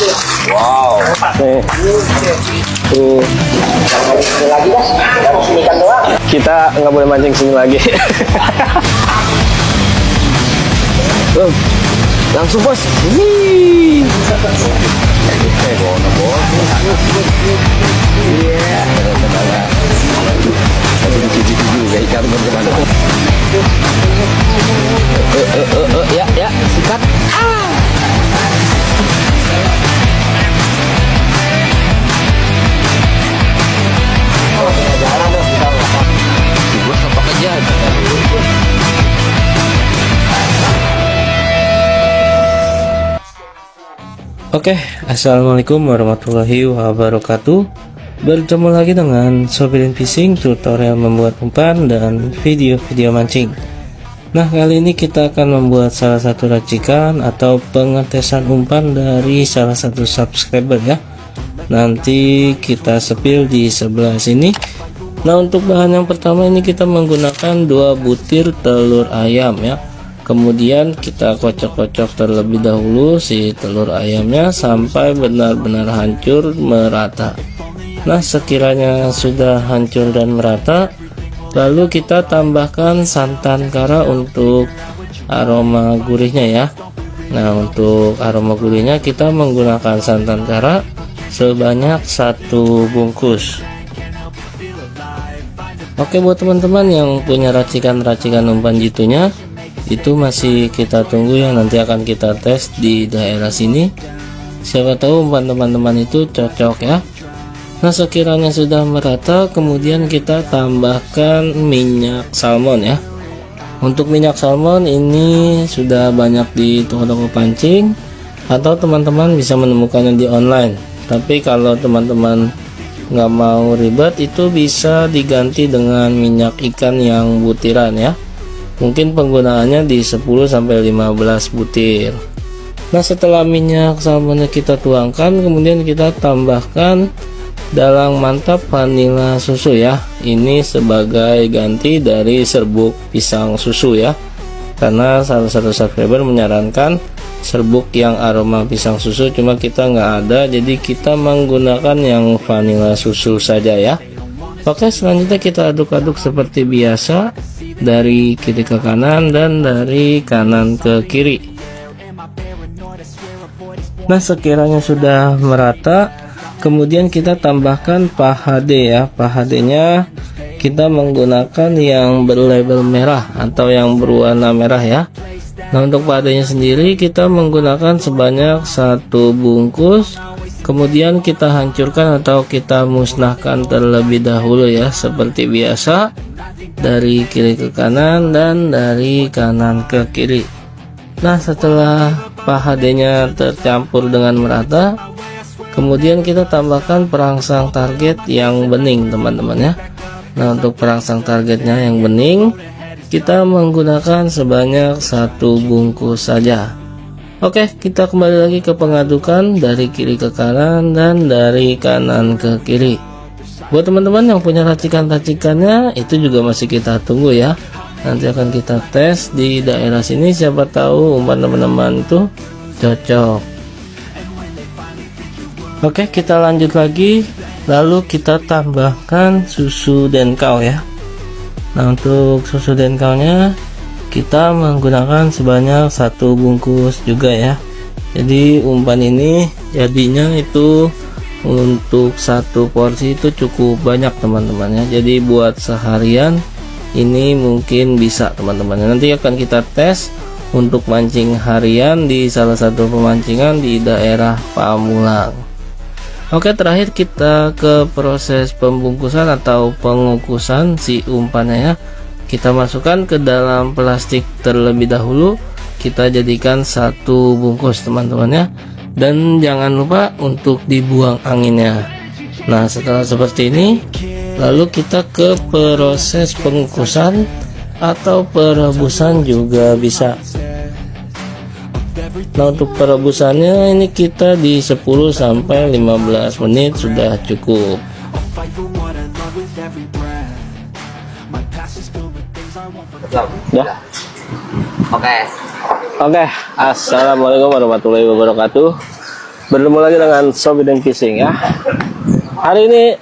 Wow. Nih. Tuh. Lagi dah, udah mau sini kan doang. Kita nggak boleh mancing sini lagi. Langsung bos. Wih. Iya. Tapi di sini juga ikan berkemana? Ya, sikat. Gue sepak aja. Oke, assalamualaikum warahmatullahi wabarakatuh. Bertemu lagi dengan Sobirin Fishing, tutorial membuat umpan dan video-video mancing. Nah, kali ini kita akan membuat salah satu racikan atau pengetesan umpan dari salah satu subscriber ya. Nanti kita sepil di sebelah sini. Nah, untuk bahan yang pertama ini kita menggunakan 2 butir telur ayam ya. Kemudian kita kocok-kocok terlebih dahulu si telur ayamnya sampai benar-benar hancur merata. Nah, sekiranya sudah hancur dan merata, lalu kita tambahkan santan kara untuk aroma gurihnya ya. Nah, untuk aroma gurihnya kita menggunakan santan kara sebanyak 1 bungkus. Oke, buat teman-teman yang punya racikan-racikan umpan jitunya, itu masih kita tunggu ya, nanti akan kita tes di daerah sini. Siapa tahu umpan teman-teman itu cocok ya. Nah, sekiranya sudah merata, kemudian kita tambahkan minyak salmon ya. Untuk minyak salmon ini sudah banyak di toko-toko pancing, atau teman-teman bisa menemukannya di online. Tapi kalau teman-teman nggak mau ribet, itu bisa diganti dengan minyak ikan yang butiran ya. Mungkin penggunaannya di 10-15 butir. Nah, setelah minyak salmonnya kita tuangkan, kemudian kita tambahkan dalang mantap vanila susu ya. Ini sebagai ganti dari serbuk pisang susu ya. Karena salah satu subscriber menyarankan serbuk yang aroma pisang susu, cuma kita nggak ada, jadi kita menggunakan yang vanila susu saja ya. Oke, selanjutnya kita aduk-aduk seperti biasa, dari kiri ke kanan dan dari kanan ke kiri. Nah, sekiranya sudah merata, kemudian kita tambahkan pahade ya. Pahadenya kita menggunakan yang berlabel merah atau yang berwarna merah ya. Nah, untuk pahadenya sendiri kita menggunakan sebanyak 1 bungkus. Kemudian kita hancurkan atau kita musnahkan terlebih dahulu ya, seperti biasa, dari kiri ke kanan dan dari kanan ke kiri. Nah, setelah pahadenya tercampur dengan merata, kemudian kita tambahkan perangsang target yang bening teman-teman ya. Nah, untuk perangsang targetnya yang bening kita menggunakan sebanyak 1 bungkus saja. Oke, kita kembali lagi ke pengadukan dari kiri ke kanan dan dari kanan ke kiri. Buat teman-teman yang punya racikan-racikannya, itu juga masih kita tunggu ya. Nanti akan kita tes di daerah sini, siapa tahu umpan teman-teman itu cocok. Oke, kita lanjut lagi. Lalu kita tambahkan susu denkau ya. Nah, untuk susu denkaunya kita menggunakan sebanyak 1 bungkus juga ya. Jadi umpan ini jadinya itu untuk 1 porsi itu cukup banyak teman-teman ya. Jadi buat seharian ini mungkin bisa teman-teman. Nanti akan kita tes untuk mancing harian di salah satu pemancingan di daerah Pamulang. Oke, terakhir kita ke proses pembungkusan atau pengukusan si umpannya ya. Kita masukkan ke dalam plastik terlebih dahulu. Kita jadikan 1 bungkus teman-teman ya. Dan jangan lupa untuk dibuang anginnya. Nah, setelah seperti ini, lalu kita ke proses pengukusan atau perebusan juga bisa. Nah, untuk perebusannya ini kita di 10-15 menit sudah cukup. Ya. Oke. Assalamualaikum warahmatullahi wabarakatuh. Bertemu lagi dengan Sobi dan Fishing ya. Hari ini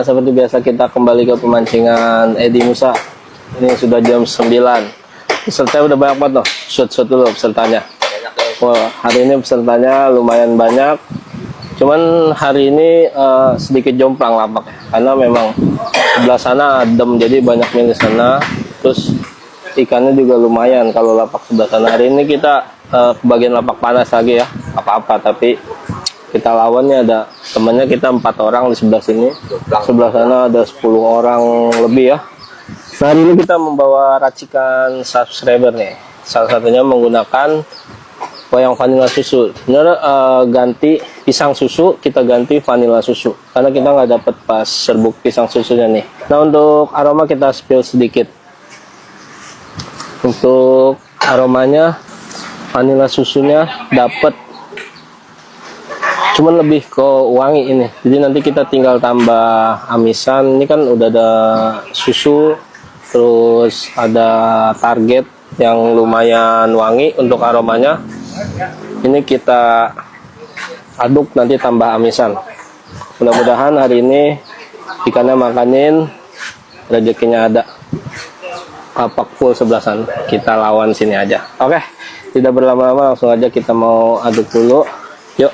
seperti biasa kita kembali ke pemancingan Edi Musa. Ini sudah jam 9. Pesertanya udah banyak banget loh. Shoot dulu pesertanya. Wah, hari ini pesertanya lumayan banyak. Cuman hari ini sedikit jomplang lapak ya. Karena memang sebelah sana adem, jadi banyak milih sana. Terus ikannya juga lumayan kalau lapak sebelah sana. Hari ini kita ke bagian lapak panas lagi ya. Apa-apa, tapi kita lawannya ada temannya, kita 4 orang di sebelah sini. Sebelah sana ada 10 orang lebih ya. Nah, hari ini kita membawa racikan subscriber nih. Salah satunya menggunakan wayang vanila susu. Bener, ganti pisang susu, kita ganti vanila susu. Karena kita nggak dapat pas serbuk pisang susunya nih. Nah, untuk aroma kita spill sedikit. Untuk aromanya vanila susunya dapat, cuman lebih ke wangi ini. Jadi nanti kita tinggal tambah amisan. Ini kan udah ada susu, terus ada target yang lumayan wangi untuk aromanya. Ini kita aduk, nanti tambah amisan. Mudah-mudahan hari ini ikannya makanin, rezekinya ada. Papak full sebelah sana, kita lawan sini aja. Oke, tidak berlama-lama, langsung aja kita mau aduk dulu. Yuk.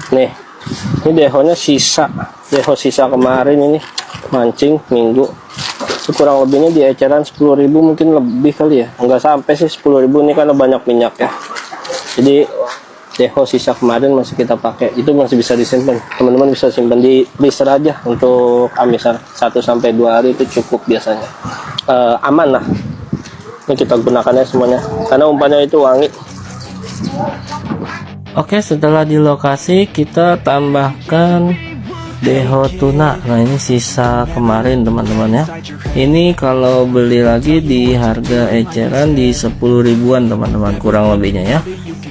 Nih, ini dehonya sisa. Deho sisa kemarin ini mancing minggu. Kurang lebihnya di eceran 10.000, mungkin lebih kali ya. Enggak sampai sih 10.000, ini karena banyak minyak ya. Jadi deho sisa kemarin masih kita pakai. Itu masih bisa disimpan. Teman-teman bisa simpan di freezer aja untuk amisan 1-2 hari itu cukup biasanya. Aman lah. Ini kita gunakannya semuanya. Karena umpannya itu wangi. Oke, setelah di lokasi kita tambahkan deho tuna. Nah, ini sisa kemarin teman-teman ya. Ini kalau beli lagi di harga eceran di 10 ribuan teman-teman, kurang lebihnya ya.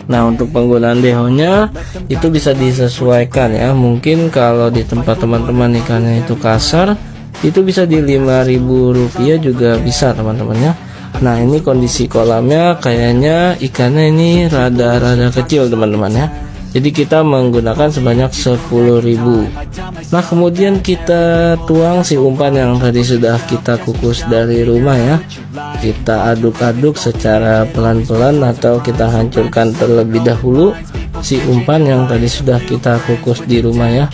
Nah, untuk penggunaan dehonya itu bisa disesuaikan ya. Mungkin kalau di tempat teman-teman ikannya itu kasar, itu bisa di 5.000 rupiah juga bisa teman-teman ya. Nah, ini kondisi kolamnya kayaknya ikannya ini rada-rada kecil teman-teman ya. Jadi kita menggunakan sebanyak 10.000. Nah, kemudian kita tuang si umpan yang tadi sudah kita kukus dari rumah ya. Kita aduk-aduk secara pelan-pelan atau kita hancurkan terlebih dahulu si umpan yang tadi sudah kita kukus di rumah ya.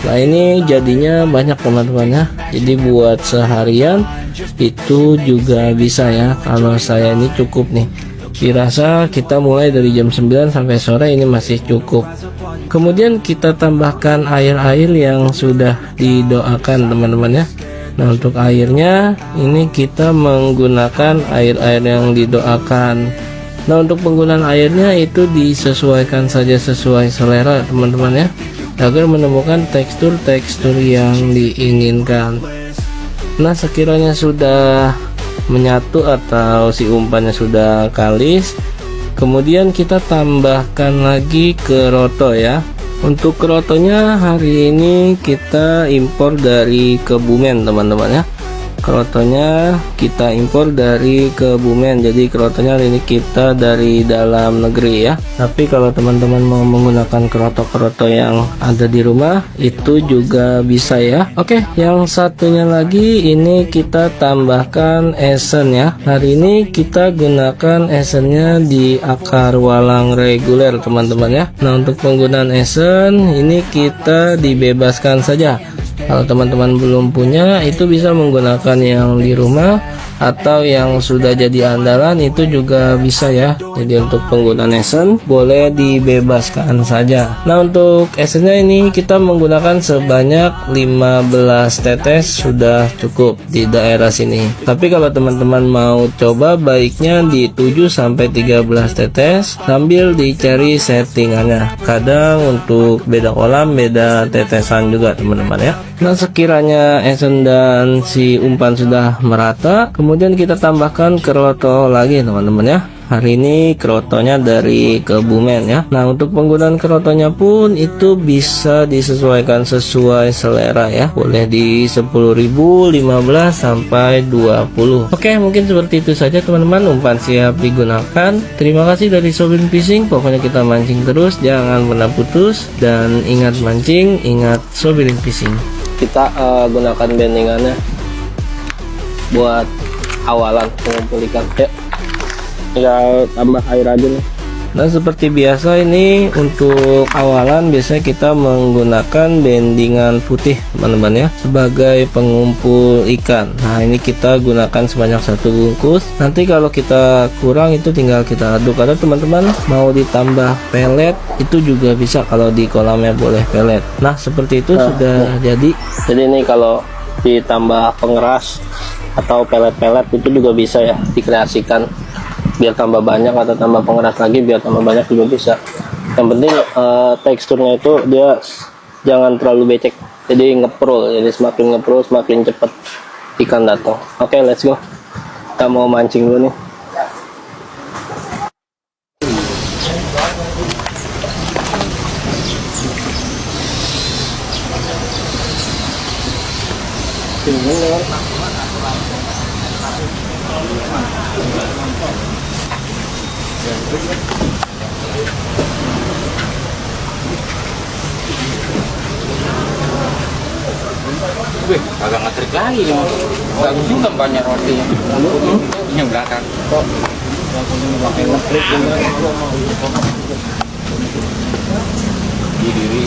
Nah, ini jadinya banyak teman-teman ya. Jadi buat seharian itu juga bisa ya. Kalau saya ini cukup nih. Dirasa kita mulai dari jam 9 sampai sore ini masih cukup. Kemudian kita tambahkan air-air yang sudah didoakan teman-teman ya. Nah, untuk airnya ini kita menggunakan air-air yang didoakan. Nah, untuk penggunaan airnya itu disesuaikan saja sesuai selera teman-teman ya, agar menemukan tekstur-tekstur yang diinginkan. Nah, sekiranya sudah menyatu atau si umpannya sudah kalis, kemudian kita tambahkan lagi keroto ya. Untuk kerotonya hari ini kita impor dari Kebumen teman-teman ya. Kerotonya kita impor dari Kebumen, jadi kerotonya ini kita dari dalam negeri ya. Tapi kalau teman-teman mau menggunakan keroto-keroto yang ada di rumah itu juga bisa ya. Oke, yang satunya lagi ini kita tambahkan esen ya. Hari ini kita gunakan esennya di akar walang reguler teman-teman ya. Nah, untuk penggunaan esen ini kita dibebaskan saja. Kalau teman-teman belum punya, itu bisa menggunakan yang di rumah atau yang sudah jadi andalan, itu juga bisa ya. Jadi untuk penggunaan esen boleh dibebaskan saja. Nah, untuk esennya ini kita menggunakan sebanyak 15 tetes sudah cukup di daerah sini. Tapi kalau teman-teman mau coba, baiknya di 7-13 tetes sambil dicari settingannya. Kadang untuk beda kolam beda tetesan juga teman-teman ya. Nah, sekiranya esen dan si umpan sudah merata, kemudian kita tambahkan keroto lagi teman-teman ya. Hari ini kerotonya dari Kebumen ya. Nah, untuk penggunaan kerotonya pun itu bisa disesuaikan sesuai selera ya. Boleh di 10.000, 15 sampai 20. Oke, mungkin seperti itu saja teman-teman, umpan siap digunakan. Terima kasih dari Sobin Fishing. Pokoknya kita mancing terus, jangan pernah putus, dan ingat mancing, ingat Sobin Fishing. Kita gunakan bendingannya buat awalan mengumpul ikan. Yuk, tinggal tambah air aja nih. Nah, seperti biasa ini untuk awalan biasanya kita menggunakan bendingan putih teman-teman ya, sebagai pengumpul ikan. Nah, ini kita gunakan sebanyak 1 bungkus. Nanti kalau kita kurang itu tinggal kita aduk. Ada teman-teman mau ditambah pelet itu juga bisa, kalau di kolamnya boleh pelet. Nah, seperti itu sudah jadi. Jadi ini kalau ditambah pengeras atau pelet-pelet itu juga bisa ya dikreasikan, biar tambah banyak atau tambah pengeras lagi biar tambah banyak juga bisa. Yang penting teksturnya itu dia jangan terlalu becek, jadi ngeprol, jadi semakin ngeprol semakin cepat ikan datang. Oke, let's go, kita mau mancing dulu nih. Wih, agak ngetrik lagi nih. Bagus juga banyak rotinya. Ini yang belakang. Pakai ngetrik di diri.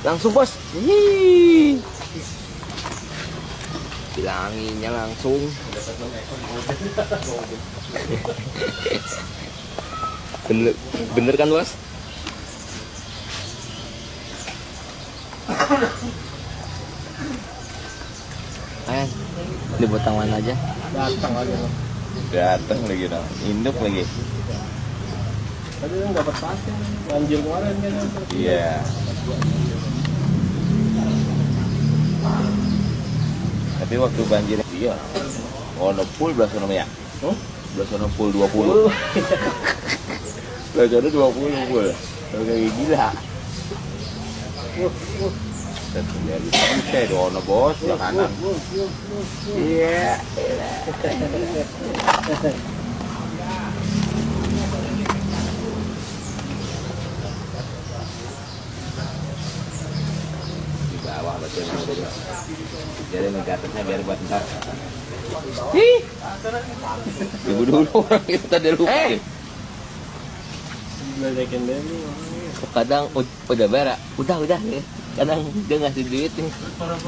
Langsung bos. Hihihi. Bilanginnya langsung. Bener kan bos? Ayan, ini buat tangan aja. Datang lagi dong, induk lagi. Tadi kan dapat pasir, banjir kemarin kan. Iya. Tapi waktu banjir iya. Ono pool belas ono ya. Belas ono pool 20. Belas ono 20 pool. Kayak gila. Dan dari saya ono bos sebelah kanan. Iya. Di bawah betul betul. Jadi negatifnya biar buat ntar. Ibu dulu orang itu tadi lupa. Kadang udah bara, udah ya. Kadang dia ngasih duit nih,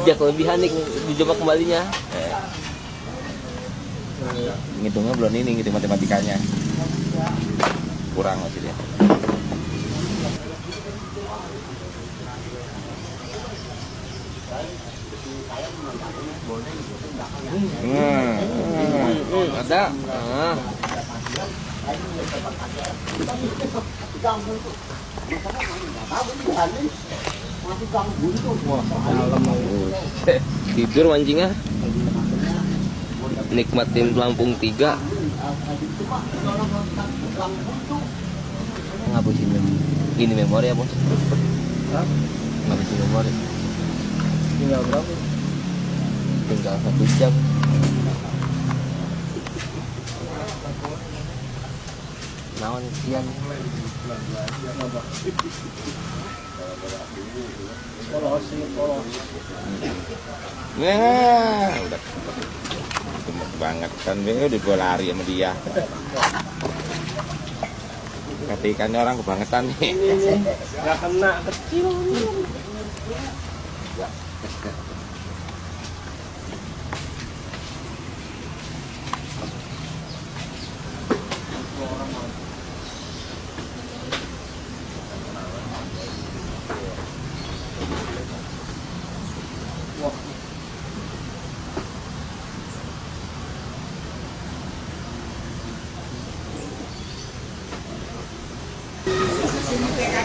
dia kelebihan nih dicoba kembalinya. Ngitungnya belum ini, ngitung matematikanya kurang masih dia. Ada. Tidur mancingnya, nikmatin Lampung 3. Ngabisin ini memori ya bos? Ngabisin memori. Tinggal berapa? Tinggal 1 jam. Naon siang. Nah, udah gemuk banget kan, udah gua lari sama dia. Kata ikannya orang kebangetan nih. Gak kena, kecil.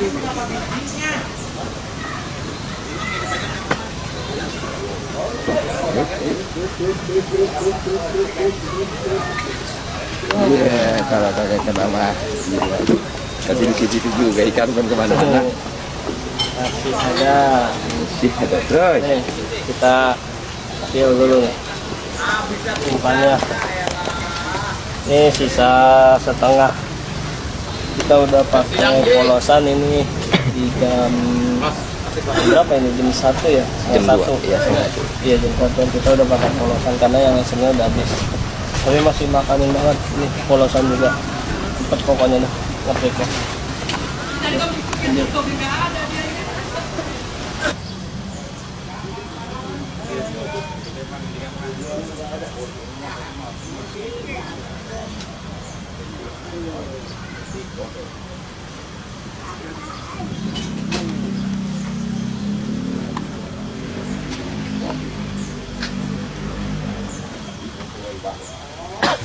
Iya, kalau pakai kenapa? Tapi di situ juga ikan kan kemana-mana. Masih ada. Masih ada terus. Nih, kita ambil dulu nih umpannya. Ini sisa setengah. Kita udah pakai polosan ini di jam berapa ini? Jam 1 ya? Jam 1. 2, iya, setengah 1. Iya, jam 1 kita udah pakai polosan karena yang lainnya udah habis. Tapi masih makanin banget. Ini polosan juga. Cepet pokoknya nih ngetriknya.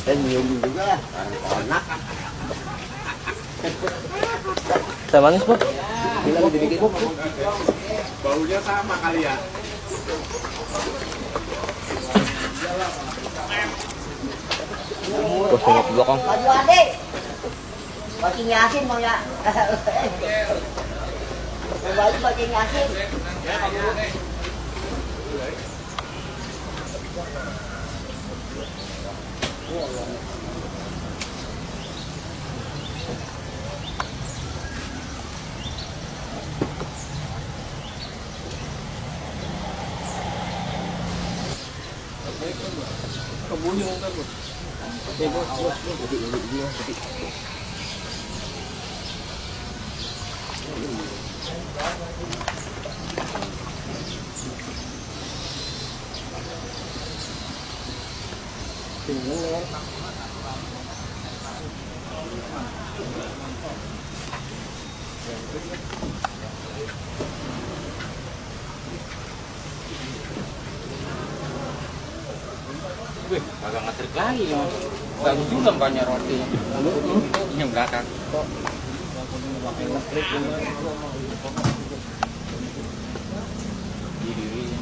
Dan minum juga ya, enak. Teh manis, Bang? Bilang dibikin kok. Baunya sama kali ya. Terus tengok ke belakang. Maju adik. Bacing Yasin mau ya. Kembali bacing Yasin. Wih, agak ngetrik lagi nih. Bagus juga banyak roti. Ini yang belakang. Di dirinya.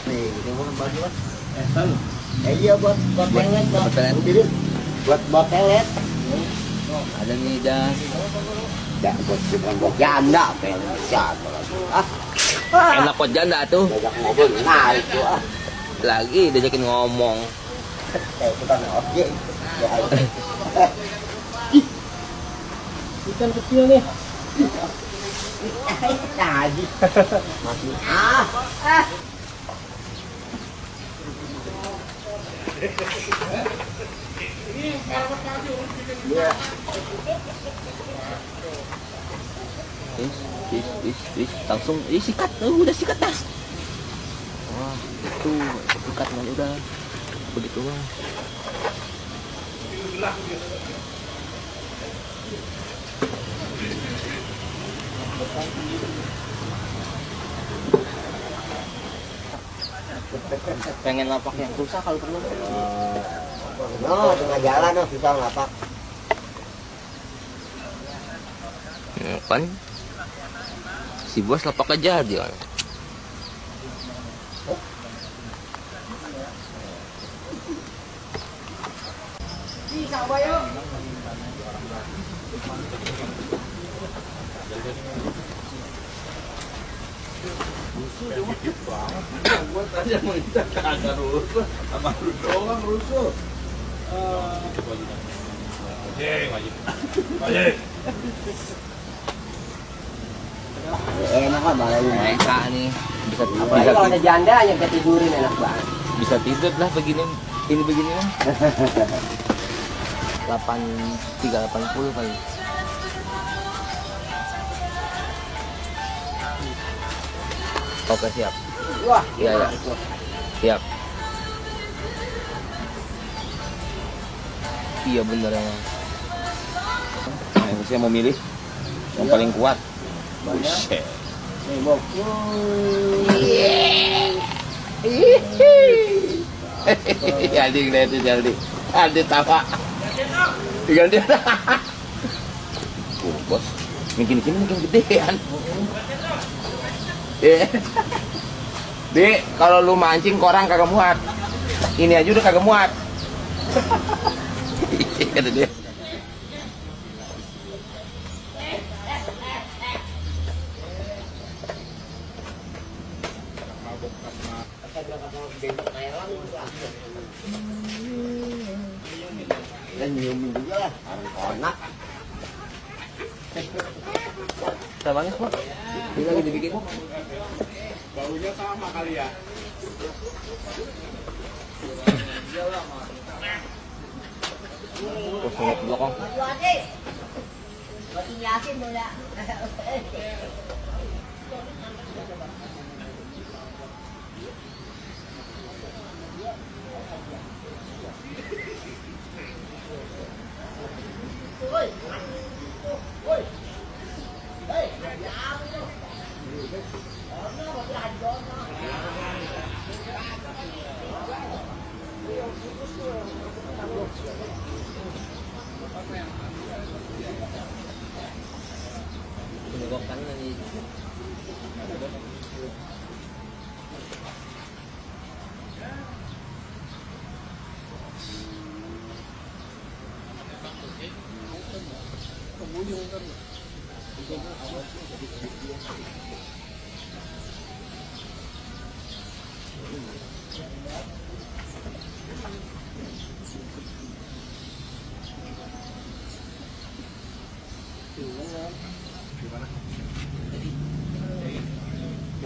Nih, ini mau baju kan? Iya buat pelet, buat pelet. Ada nih dan Ya, buat janda pelet janda. enak kok janda tuh. Banyak ngobrol, nah itu Lagi diajakin ngomong. Kayak kita ojek. Ya, Ikan kecil nih. tadi masih Langsung sikat, udah sikat dah. Wah, itu sikat mah udah begitu mah. Pengen lapak yang susah kalau perlu. no, tengah jalan no, susah lapak. Ya, kan si bos lapak aja dia. Enak lah balai ini. Bisa nih. Bisa Apalagi kalau ada janda yang ketidurin enak banget. bisa tidur lah begini. Ini begini mah. 380 kali. Oke siap. Wah, Iya ya. Siap. Iya bener emang. Nah, saya mau milih yang paling kuat. Buset. nih Bob. Aldi ngeliat itu Aldi. Aldi tawa. Diganti. Bos. Makin gedean. Dek, kalau lu mancing korang kagak muat. Ini aja udah kagak muat. Kata dia. Dan nyiumin juga lah. Enak. Teh manis kok. Ini lagi dibikin. Terus ngeliat di belakang.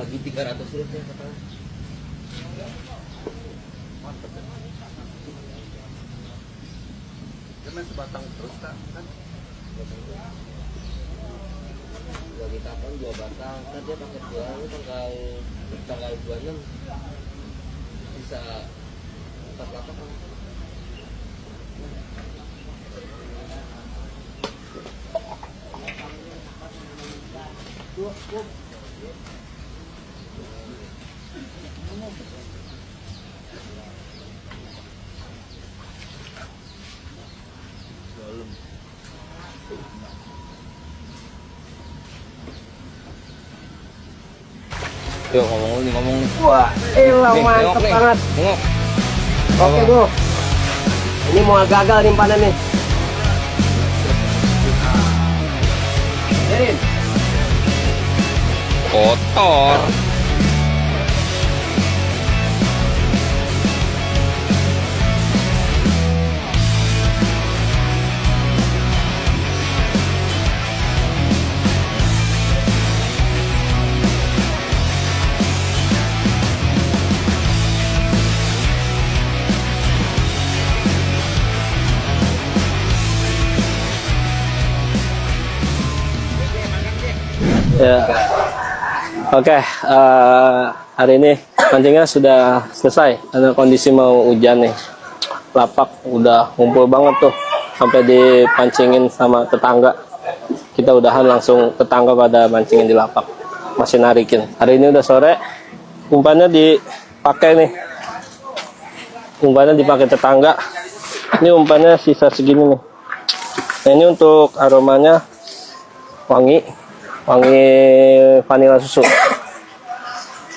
Lagi 300 ribu ya katanya. Jangan sebatang terus kan? Lagi kapan 2 batang. Kan dia pakai 2 tanggal 26 bisa 4 lapak kan. Yuk ngomong nih. Wah, elah Nih, mantep nih. banget. Tengok. Oke bro. Ini mau gagal nih panen nih. Jerin. Kotor. Ya. Oke, hari ini pancingnya sudah selesai karena kondisi mau hujan nih. Lapak udah ngumpul banget tuh sampai dipancingin sama tetangga. Kita udahan langsung tetangga pada mancingin di lapak. Masih narikin. Hari ini udah sore, umpannya dipakai nih. Umpannya dipakai tetangga. Ini umpannya sisa segini nih. Nah, ini untuk aromanya wangi vanila susu.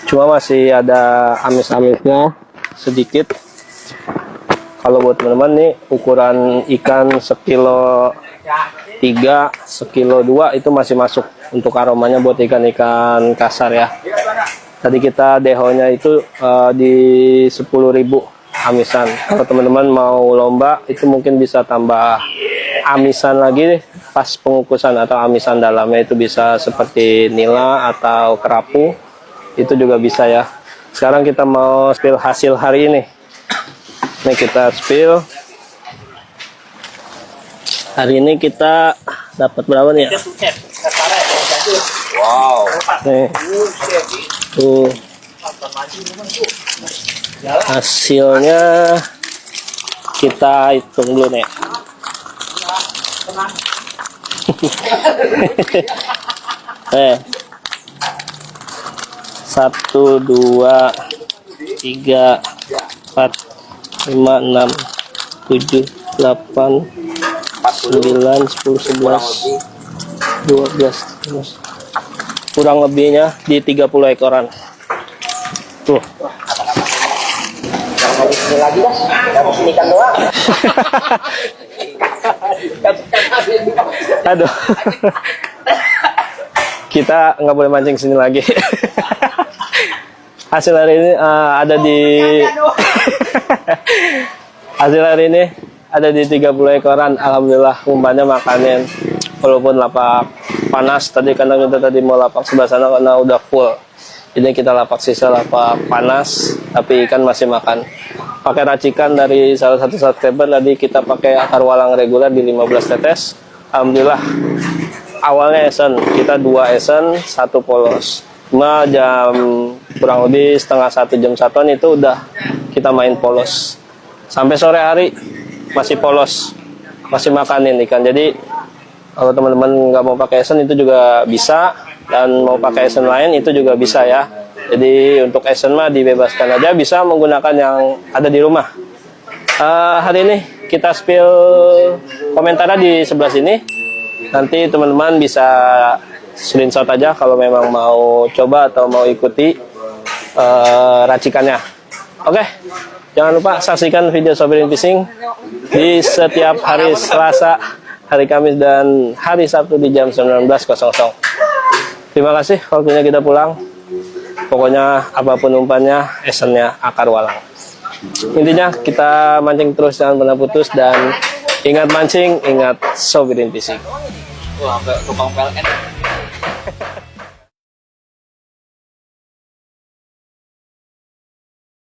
Cuma masih ada amis-amisnya sedikit. Kalau buat teman-teman nih ukuran ikan sekilo 3, sekilo 2 itu masih masuk untuk aromanya buat ikan-ikan kasar ya. Tadi kita dehonya itu di 10.000 amisan. Kalau teman-teman mau lomba itu mungkin bisa tambah amisan lagi nih. pas pengukusan atau amisan dalamnya itu bisa seperti nila atau kerapu, itu juga bisa ya. Sekarang kita mau spill hasil hari ini. Ini kita spill. Hari ini kita dapat berapa nih ya? Wow. Nih. Tuh. Hasilnya kita hitung dulu nih. Eh. 1, 2, 3, 4, 5, 6, 7, 8, 9, 10, 11, 12, 13. Kurang lebihnya di 30 ekoran. Tuh. Lagi dah, dapat ikan doang. Aduh. Kita nggak boleh mancing sini lagi. Hasil hari ini ada di hasil hari ini ada di 30 ekoran. Alhamdulillah umpannya makanin. Walaupun lapak panas tadi, karena kita tadi mau lapak sebelah sana karena udah full. Ini kita lapak sisa lapak panas, tapi ikan masih makan. Pakai racikan dari salah satu subscriber tadi, kita pakai akar walang reguler di 15 tetes. Alhamdulillah awalnya esen, kita 2 esen, 1 polos. Cuma jam kurang lebih setengah 1 jam 1-an itu udah kita main polos. Sampai sore hari masih polos, masih makanin ikan. Jadi kalau teman-teman nggak mau pakai esen itu juga bisa, dan mau pakai esen lain itu juga bisa ya. Jadi untuk esen mah dibebaskan aja, bisa menggunakan yang ada di rumah. Hari ini kita spill komentarnya di sebelah sini. Nanti teman-teman bisa screenshot aja kalau memang mau coba atau mau ikuti racikannya. Oke, jangan lupa saksikan video Sobirin Fishing di setiap hari Selasa, hari Kamis, dan hari Sabtu di jam 19.00. Terima kasih, waktunya kita pulang. Pokoknya apapun umpannya, esennya akar walang. Intinya kita mancing terus, jangan pernah putus, dan ingat mancing, ingat Sobirin Fishing. Wah, sampai tukang PLN.